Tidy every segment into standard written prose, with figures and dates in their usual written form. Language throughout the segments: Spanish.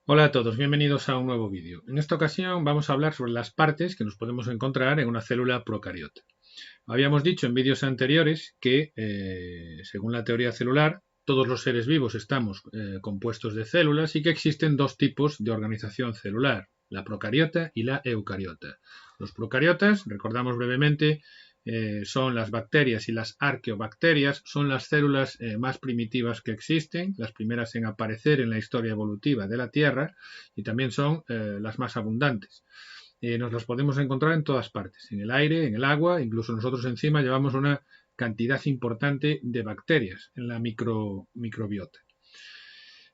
Hola a todos, bienvenidos a un nuevo vídeo. En esta ocasión vamos a hablar sobre las partes que nos podemos encontrar en una célula procariota. Habíamos dicho en vídeos anteriores que, según la teoría celular, todos los seres vivos estamos compuestos de células y que existen dos tipos de organización celular, la procariota y la eucariota. Los procariotas, recordamos brevemente, son las bacterias y las arqueobacterias, son las células más primitivas que existen, las primeras en aparecer en la historia evolutiva de la Tierra y también son las más abundantes. Nos las podemos encontrar en todas partes, en el aire, en el agua, incluso nosotros encima llevamos una cantidad importante de bacterias en la microbiota.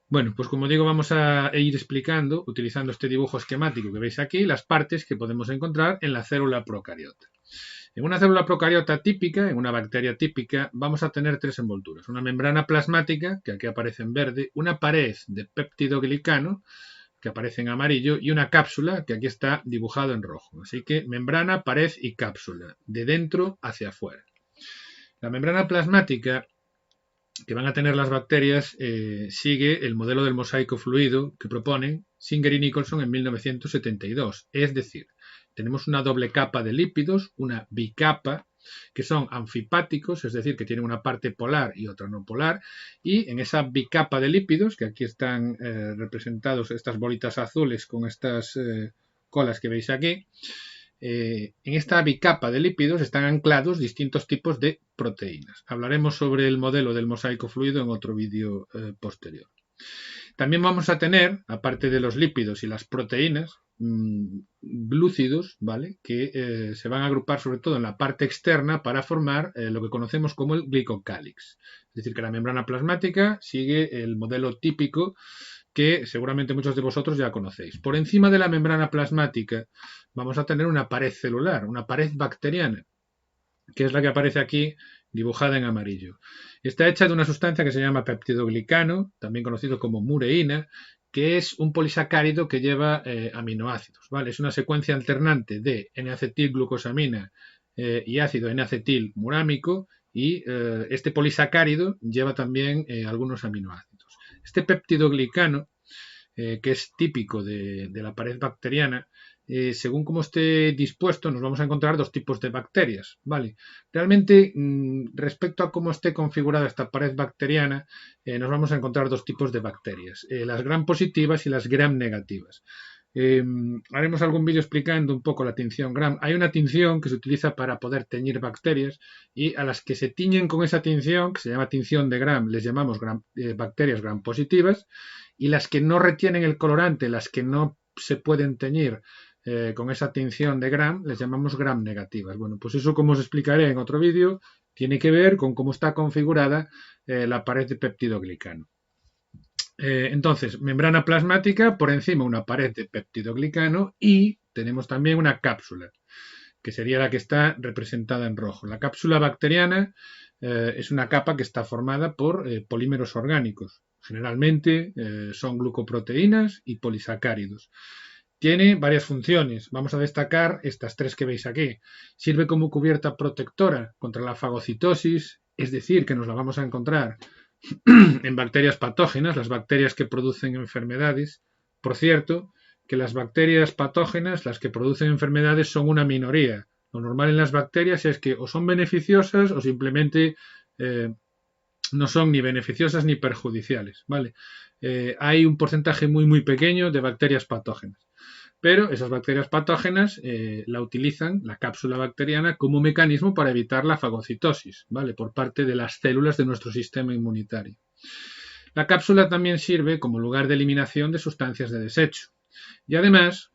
Bueno, pues como digo, vamos a ir explicando, utilizando este dibujo esquemático que veis aquí, las partes que podemos encontrar en la célula procariota. En una célula procariota típica, en una bacteria típica, vamos a tener tres envolturas. Una membrana plasmática, que aquí aparece en verde, una pared de péptidoglicano, que aparece en amarillo, y una cápsula, que aquí está dibujado en rojo. Así que membrana, pared y cápsula, de dentro hacia afuera. La membrana plasmática que van a tener las bacterias sigue el modelo del mosaico fluido que proponen Singer y Nicholson en 1972. Es decir, tenemos una doble capa de lípidos, una bicapa, que son anfipáticos, es decir, que tienen una parte polar y otra no polar, y en esa bicapa de lípidos, que aquí están representados estas bolitas azules con estas colas que veis aquí, en esta bicapa de lípidos están anclados distintos tipos de proteínas. Hablaremos sobre el modelo del mosaico fluido en otro vídeo posterior. También vamos a tener, aparte de los lípidos y las proteínas, glúcidos, ¿vale? Que se van a agrupar sobre todo en la parte externa para formar lo que conocemos como el glicocálix. Es decir, que la membrana plasmática sigue el modelo típico que seguramente muchos de vosotros ya conocéis. Por encima de la membrana plasmática vamos a tener una pared celular, una pared bacteriana, que es la que aparece aquí dibujada en amarillo. Está hecha de una sustancia que se llama peptidoglicano, también conocido como mureína, que es un polisacárido que lleva aminoácidos, ¿vale? Es una secuencia alternante de N-acetilglucosamina y ácido N-acetilmurámico y este polisacárido lleva también algunos aminoácidos. Este peptidoglicano, que es típico de la pared bacteriana, según cómo esté dispuesto, nos vamos a encontrar dos tipos de bacterias, ¿vale? Realmente, respecto a cómo esté configurada esta pared bacteriana, nos vamos a encontrar dos tipos de bacterias, las gram positivas y las gram negativas. Haremos algún vídeo explicando un poco la tinción gram. Hay una tinción que se utiliza para poder teñir bacterias y a las que se tiñen con esa tinción, que se llama tinción de gram, les llamamos bacterias gram positivas, y las que no retienen el colorante, las que no se pueden teñir con esa tinción de gram, les llamamos gram negativas. Bueno, pues eso, como os explicaré en otro vídeo, tiene que ver con cómo está configurada la pared de peptidoglicano. Entonces, membrana plasmática, por encima una pared de peptidoglicano y tenemos también una cápsula, que sería la que está representada en rojo. La cápsula bacteriana es una capa que está formada por polímeros orgánicos. Generalmente son glucoproteínas y polisacáridos. Tiene varias funciones. Vamos a destacar estas tres que veis aquí. Sirve como cubierta protectora contra la fagocitosis, es decir, que nos la vamos a encontrar en bacterias patógenas, las bacterias que producen enfermedades. Por cierto, que las bacterias patógenas, las que producen enfermedades, son una minoría. Lo normal en las bacterias es que o son beneficiosas o simplemente no son ni beneficiosas ni perjudiciales, ¿vale? Hay un porcentaje muy pequeño de bacterias patógenas. Pero esas bacterias patógenas la utilizan, la cápsula bacteriana, como mecanismo para evitar la fagocitosis, ¿vale? Por parte de las células de nuestro sistema inmunitario. La cápsula también sirve como lugar de eliminación de sustancias de desecho y además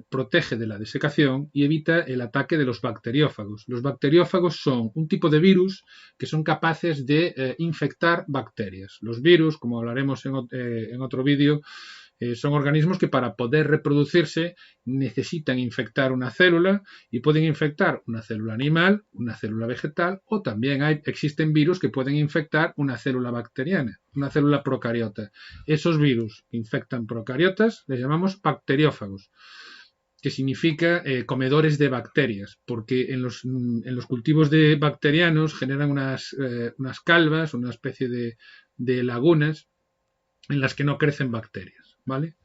protege de la desecación y evita el ataque de los bacteriófagos. Los bacteriófagos son un tipo de virus que son capaces de infectar bacterias. Los virus, como hablaremos en otro vídeo, son organismos que para poder reproducirse necesitan infectar una célula y pueden infectar una célula animal, una célula vegetal o también existen virus que pueden infectar una célula bacteriana, una célula procariota. Esos virus que infectan procariotas les llamamos bacteriófagos, que significa comedores de bacterias, porque en los cultivos de bacterianos generan unas calvas, una especie de lagunas en las que no crecen bacterias. ¿vale?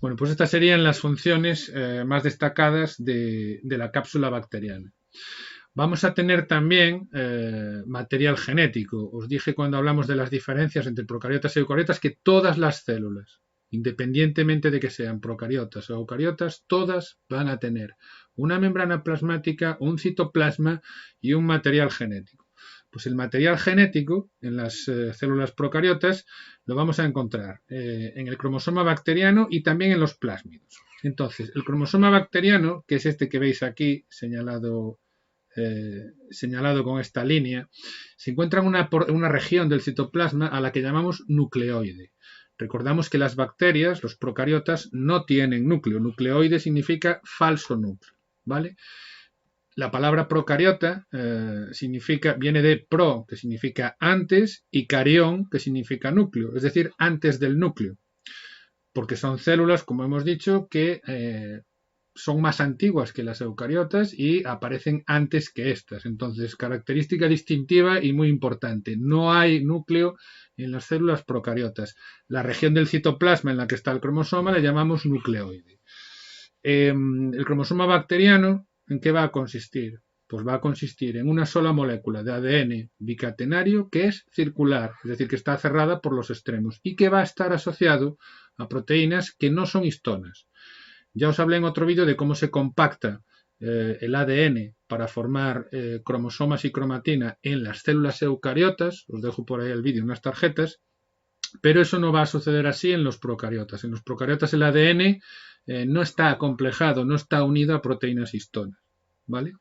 Bueno, pues estas serían las funciones más destacadas de la cápsula bacteriana. Vamos a tener también material genético. Os dije cuando hablamos de las diferencias entre procariotas y eucariotas que todas las células, independientemente de que sean procariotas o eucariotas, todas van a tener una membrana plasmática, un citoplasma y un material genético. Pues el material genético en las células procariotas lo vamos a encontrar en el cromosoma bacteriano y también en los plásmidos. Entonces, el cromosoma bacteriano, que es este que veis aquí señalado con esta línea, se encuentra en una región del citoplasma a la que llamamos nucleoide. Recordamos que las bacterias, los procariotas, no tienen núcleo. Nucleoide significa falso núcleo, ¿vale? La palabra procariota viene de pro, que significa antes, y carión, que significa núcleo, es decir, antes del núcleo, porque son células, como hemos dicho, que son más antiguas que las eucariotas y aparecen antes que estas. Entonces, característica distintiva y muy importante. No hay núcleo en las células procariotas. La región del citoplasma en la que está el cromosoma le llamamos nucleoide. El cromosoma bacteriano, ¿en qué va a consistir? Pues va a consistir en una sola molécula de ADN bicatenario que es circular, es decir, que está cerrada por los extremos y que va a estar asociado a proteínas que no son histonas. Ya os hablé en otro vídeo de cómo se compacta el ADN para formar cromosomas y cromatina en las células eucariotas. Os dejo por ahí el vídeo, unas tarjetas. Pero eso no va a suceder así en los procariotas. En los procariotas el ADN no está acomplejado, no está unido a proteínas histonas, ¿vale?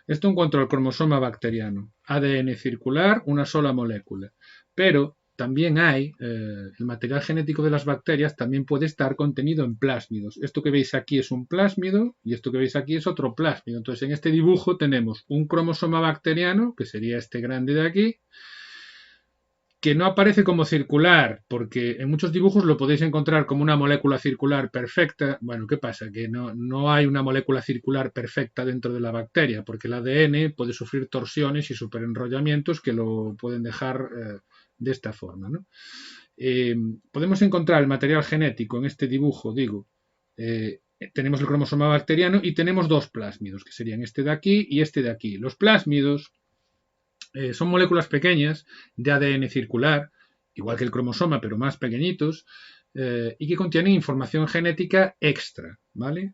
Esto en cuanto al cromosoma bacteriano. ADN circular, una sola molécula. Pero también hay, el material genético de las bacterias también puede estar contenido en plásmidos. Esto que veis aquí es un plásmido y esto que veis aquí es otro plásmido. Entonces en este dibujo tenemos un cromosoma bacteriano, que sería este grande de aquí, que no aparece como circular, porque en muchos dibujos lo podéis encontrar como una molécula circular perfecta. Bueno, ¿qué pasa? Que no hay una molécula circular perfecta dentro de la bacteria, porque el ADN puede sufrir torsiones y superenrollamientos que lo pueden dejar de esta forma, ¿no? Podemos encontrar el material genético en este dibujo, digo. Tenemos el cromosoma bacteriano y tenemos dos plásmidos, que serían este de aquí y este de aquí. Los plásmidos son moléculas pequeñas de ADN circular, igual que el cromosoma, pero más pequeñitos, y que contienen información genética extra, ¿vale?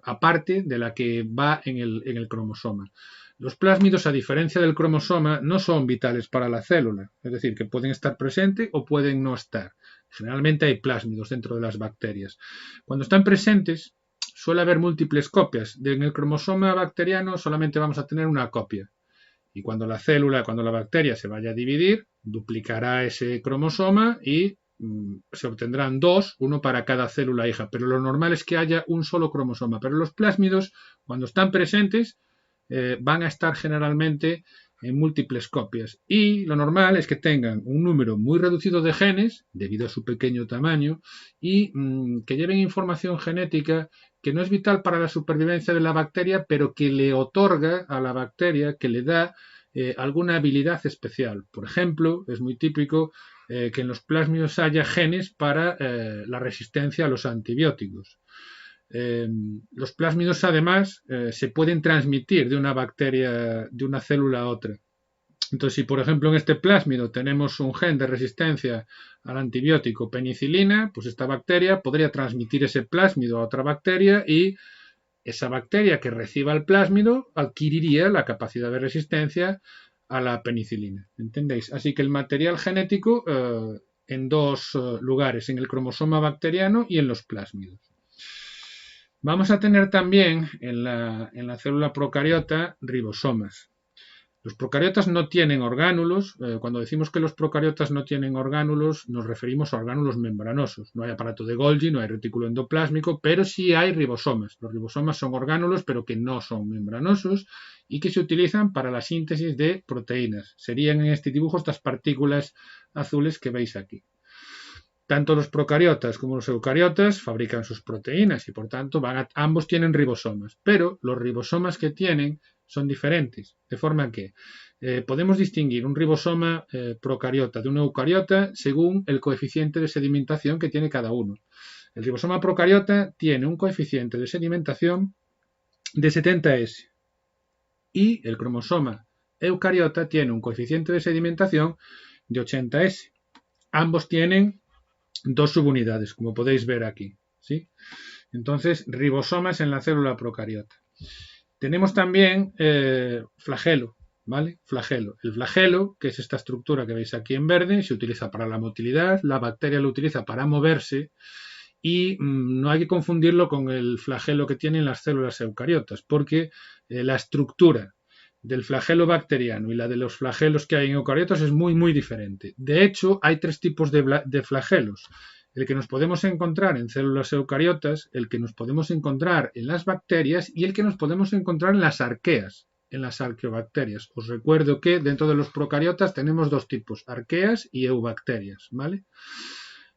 Aparte de la que va en el cromosoma. Los plásmidos, a diferencia del cromosoma, no son vitales para la célula, es decir, que pueden estar presentes o pueden no estar. Generalmente hay plásmidos dentro de las bacterias. Cuando están presentes, suele haber múltiples copias. En el cromosoma bacteriano solamente vamos a tener una copia. Y cuando la bacteria se vaya a dividir, duplicará ese cromosoma y se obtendrán dos, uno para cada célula hija. Pero lo normal es que haya un solo cromosoma. Pero los plásmidos, cuando están presentes, van a estar generalmente en múltiples copias. Y lo normal es que tengan un número muy reducido de genes, debido a su pequeño tamaño, y que lleven información genética que no es vital para la supervivencia de la bacteria, pero que le otorga a la bacteria, que le da alguna habilidad especial. Por ejemplo, es muy típico que en los plásmidos haya genes para la resistencia a los antibióticos. Los plásmidos, además, se pueden transmitir de una bacteria, de una célula a otra. Entonces, si por ejemplo en este plásmido tenemos un gen de resistencia al antibiótico penicilina, pues esta bacteria podría transmitir ese plásmido a otra bacteria y esa bacteria que reciba el plásmido adquiriría la capacidad de resistencia a la penicilina. ¿Entendéis? Así que el material genético en dos lugares, en el cromosoma bacteriano y en los plásmidos. Vamos a tener también en la célula procariota ribosomas. Los procariotas no tienen orgánulos. Cuando decimos que los procariotas no tienen orgánulos, nos referimos a orgánulos membranosos. No hay aparato de Golgi, no hay retículo endoplásmico, pero sí hay ribosomas. Los ribosomas son orgánulos, pero que no son membranosos y que se utilizan para la síntesis de proteínas. Serían en este dibujo estas partículas azules que veis aquí. Tanto los procariotas como los eucariotas fabrican sus proteínas y por tanto ambos tienen ribosomas, pero los ribosomas que tienen son diferentes, de forma que podemos distinguir un ribosoma procariota de un eucariota según el coeficiente de sedimentación que tiene cada uno. El ribosoma procariota tiene un coeficiente de sedimentación de 70S y el cromosoma eucariota tiene un coeficiente de sedimentación de 80S. Ambos tienen dos subunidades, como podéis ver aquí, ¿sí? Entonces, ribosomas en la célula procariota. Tenemos también flagelo, ¿vale? Flagelo. El flagelo, que es esta estructura que veis aquí en verde, se utiliza para la motilidad, la bacteria lo utiliza para moverse y no hay que confundirlo con el flagelo que tienen las células eucariotas, porque la estructura del flagelo bacteriano y la de los flagelos que hay en eucariotas es muy, muy diferente. De hecho, hay tres tipos de flagelos. El que nos podemos encontrar en células eucariotas, el que nos podemos encontrar en las bacterias y el que nos podemos encontrar en las arqueas, en las arqueobacterias. Os recuerdo que dentro de los procariotas tenemos dos tipos, arqueas y eubacterias, ¿vale?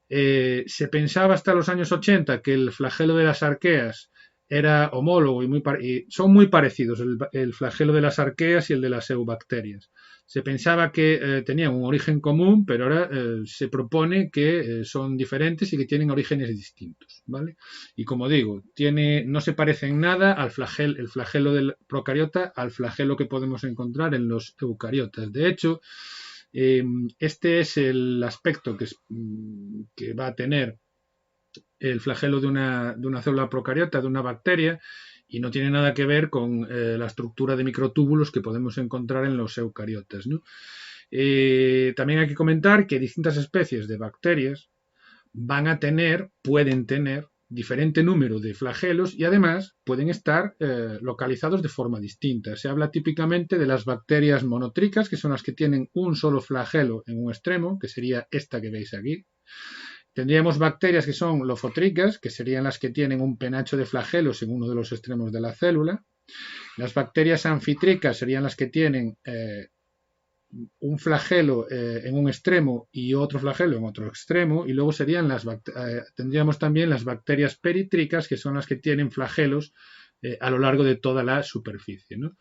Se pensaba hasta los años 80 que el flagelo de las arqueas era homólogo y son muy parecidos el flagelo de las arqueas y el de las eubacterias. Se pensaba que tenían un origen común, pero ahora se propone que son diferentes y que tienen orígenes distintos, ¿vale? Y como digo, no se parece en nada el flagelo del procariota al flagelo que podemos encontrar en los eucariotas. De hecho, este es el aspecto que va a tener el flagelo de una célula procariota, de una bacteria, y no tiene nada que ver con la estructura de microtúbulos que podemos encontrar en los eucariotas, ¿no? También hay que comentar que distintas especies de bacterias pueden tener diferente número de flagelos y además pueden estar localizados de forma distinta. Se habla típicamente de las bacterias monotricas, que son las que tienen un solo flagelo en un extremo, que sería esta que veis aquí. Tendríamos bacterias que son lofotricas, que serían las que tienen un penacho de flagelos en uno de los extremos de la célula. Las bacterias anfitricas serían las que tienen un flagelo en un extremo y otro flagelo en otro extremo, y luego tendríamos también las bacterias peritricas, que son las que tienen flagelos a lo largo de toda la superficie, ¿no?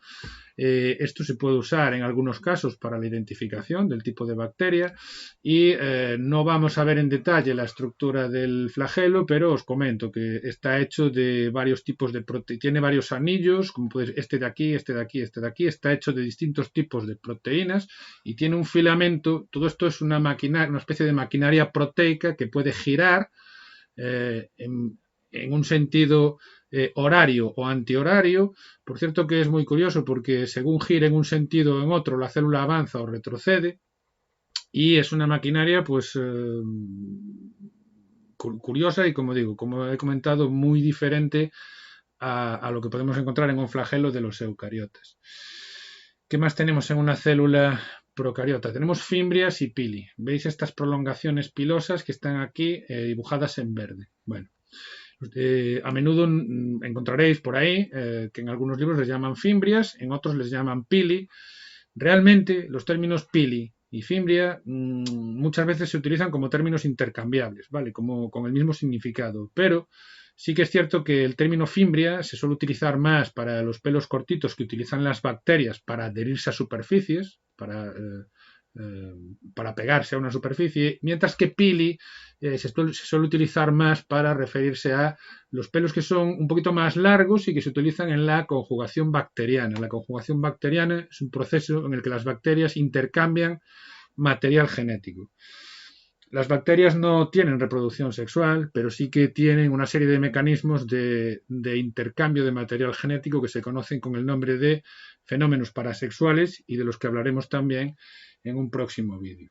Esto se puede usar en algunos casos para la identificación del tipo de bacteria y no vamos a ver en detalle la estructura del flagelo, pero os comento que está hecho de varios tipos de proteínas, tiene varios anillos, como este de aquí, este de aquí, este de aquí, está hecho de distintos tipos de proteínas y tiene un filamento. Todo esto es una especie de maquinaria proteica que puede girar en un sentido horario o antihorario. Por cierto que es muy curioso porque según gire en un sentido o en otro, la célula avanza o retrocede y es una maquinaria pues curiosa y, como digo, como he comentado, muy diferente a lo que podemos encontrar en un flagelo de los eucariotas. ¿Qué más tenemos en una célula procariota? Tenemos fimbrias y pili. ¿Veis estas prolongaciones pilosas que están aquí dibujadas en verde? Bueno, a menudo encontraréis por ahí que en algunos libros les llaman fimbrias, en otros les llaman pili. Realmente los términos pili y fimbria muchas veces se utilizan como términos intercambiables, ¿vale? Como con el mismo significado, pero sí que es cierto que el término fimbria se suele utilizar más para los pelos cortitos que utilizan las bacterias para adherirse a superficies, para pegarse a una superficie, mientras que pili se suele utilizar más para referirse a los pelos que son un poquito más largos y que se utilizan en la conjugación bacteriana. La conjugación bacteriana es un proceso en el que las bacterias intercambian material genético. Las bacterias no tienen reproducción sexual, pero sí que tienen una serie de mecanismos de intercambio de material genético que se conocen con el nombre de fenómenos parasexuales y de los que hablaremos también en un próximo vídeo.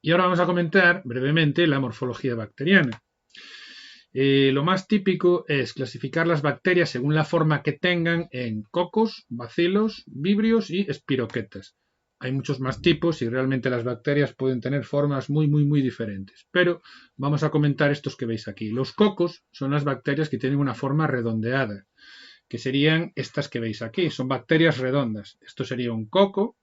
Y ahora vamos a comentar brevemente la morfología bacteriana. Lo más típico es clasificar las bacterias según la forma que tengan en cocos, bacilos, vibrios y espiroquetas. Hay muchos más tipos y realmente las bacterias pueden tener formas muy, muy, muy diferentes. Pero vamos a comentar estos que veis aquí. Los cocos son las bacterias que tienen una forma redondeada, que serían estas que veis aquí. Son bacterias redondas. Esto sería un coco.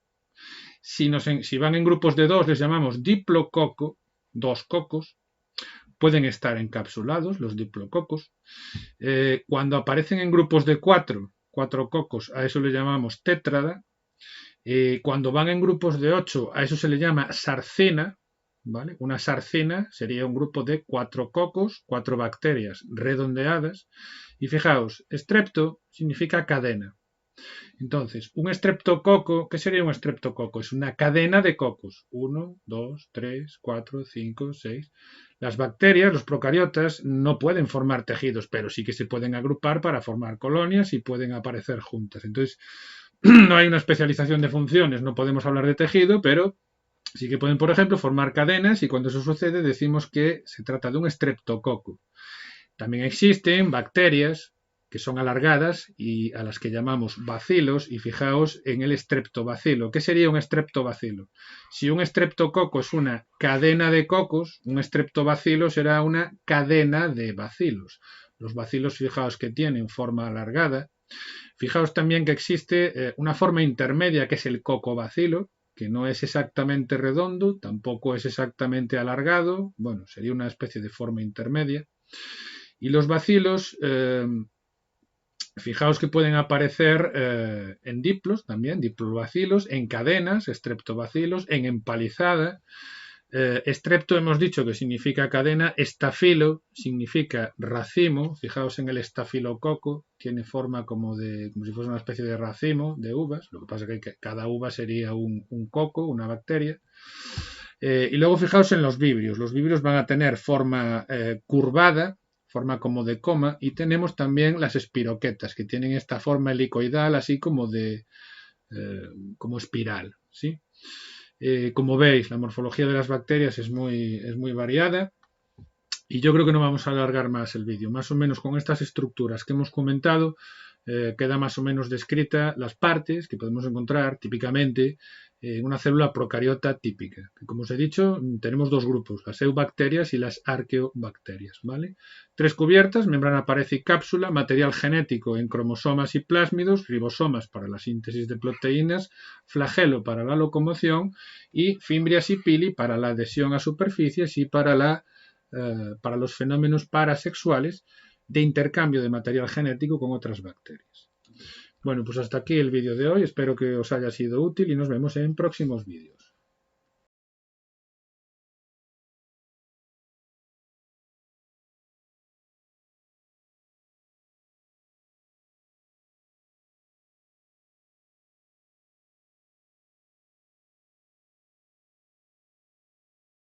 Si van en grupos de dos les llamamos diplococo, dos cocos. Pueden estar encapsulados los diplococos. Cuando aparecen en grupos de cuatro cocos, a eso le llamamos tétrada. Cuando van en grupos de 8, a eso se le llama sarcina. ¿vale? Una sarcina sería un grupo de 4 cocos, 4 bacterias redondeadas. Y fijaos, strepto significa cadena. Entonces, un estreptococo, ¿qué sería un estreptococo? Es una cadena de cocos. 1, 2, 3, 4, 5, 6. Las bacterias, los procariotas, no pueden formar tejidos, pero sí que se pueden agrupar para formar colonias y pueden aparecer juntas. Entonces, no hay una especialización de funciones, no podemos hablar de tejido, pero sí que pueden, por ejemplo, formar cadenas y cuando eso sucede decimos que se trata de un estreptococo. También existen bacterias que son alargadas y a las que llamamos bacilos, y fijaos en el estreptobacilo. ¿Qué sería un estreptobacilo? Si un estreptococo es una cadena de cocos, un estreptobacilo será una cadena de bacilos. Los bacilos, fijaos que tienen forma alargada. Fijaos también que existe una forma intermedia que es el cocobacilo, que no es exactamente redondo, tampoco es exactamente alargado, bueno, sería una especie de forma intermedia. Y los bacilos, fijaos que pueden aparecer en diplos también, diplobacilos, en cadenas, estreptobacilos, en empalizada. Estrepto hemos dicho que significa cadena, estafilo significa racimo, fijaos en el estafilococo, tiene forma como si fuese una especie de racimo de uvas, lo que pasa es que cada uva sería un coco, una bacteria. Y luego fijaos en los vibrios van a tener forma curvada, forma como de coma, y tenemos también las espiroquetas, que tienen esta forma helicoidal, así como como espiral, ¿sí? Como veis, la morfología de las bacterias es muy variada y yo creo que no vamos a alargar más el vídeo. Más o menos con estas estructuras que hemos comentado, queda más o menos descrita las partes que podemos encontrar típicamente en una célula procariota típica. Que, como os he dicho, tenemos dos grupos, las eubacterias y las arqueobacterias, ¿vale? 3 cubiertas, membrana pared y cápsula, material genético en cromosomas y plásmidos, ribosomas para la síntesis de proteínas, flagelo para la locomoción y fimbrias y pili para la adhesión a superficies y para los fenómenos parasexuales de intercambio de material genético con otras bacterias. Bueno, pues hasta aquí el vídeo de hoy. Espero que os haya sido útil y nos vemos en próximos vídeos.